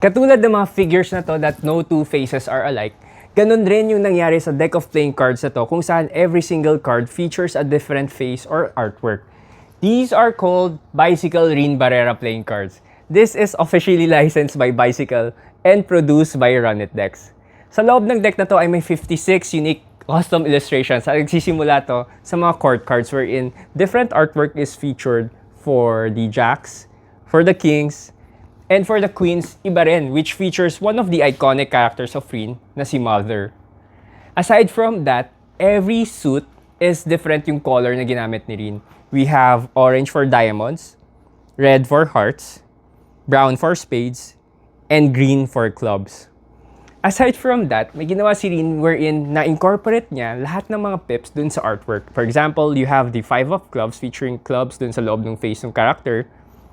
Katulad ng mga figures na to that no two faces are alike, ganun rin yung nangyari sa deck of playing cards na to kung saan every single card features a different face or artwork. These are called Bicycle Rin Barrera playing cards. This is officially licensed by Bicycle and produced by Run It Decks. Sa loob ng deck na to ay may 56 unique custom illustrations at nagsisimula to sa mga court cards wherein different artwork is featured for the jacks, for the kings, and for the queens, iba rin, which features one of the iconic characters of Rin na si Mother. Aside from that, every suit is different yung color na ginamit ni Rin. We have orange for diamonds, red for hearts, brown for spades, and green for clubs. Aside from that, may ginawa si Rin wherein na-incorporate niya lahat ng mga pips dun sa artwork. For example, you have the 5 of clubs featuring clubs dun sa loob ng face ng character.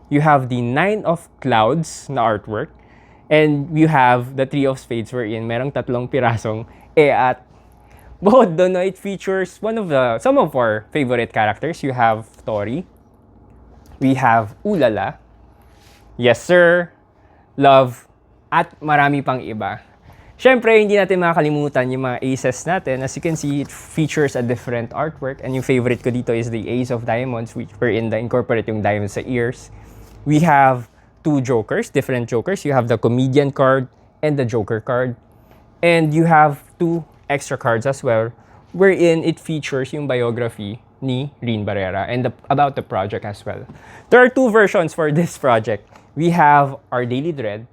You have the 9 of clouds na artwork. And you have the 3 of spades wherein merong 3 pirasong at bukod doon, it features some of our favorite characters. You have Tori. We have Ulala. Yes Sir. Love. At marami pang iba. Siyempre, hindi natin makakalimutan yung mga aces natin. As you can see, it features a different artwork. And yung favorite ko dito is the Ace of Diamonds, which wherein incorporate yung diamonds sa ears. We have 2 jokers, different jokers. You have the comedian card and the joker card. And you have 2 extra cards as well, wherein it features yung biography ni Rin Barrera and about the project as well. There are 2 versions for this project. We have Our Daily Dread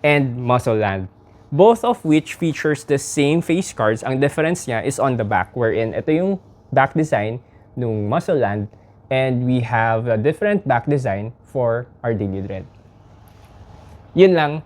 and Muscle Land, both of which features the same face cards. Ang difference niya is on the back, wherein ito yung back design ng Muscle Land, and we have a different back design for Our Daily Dread. Yun lang.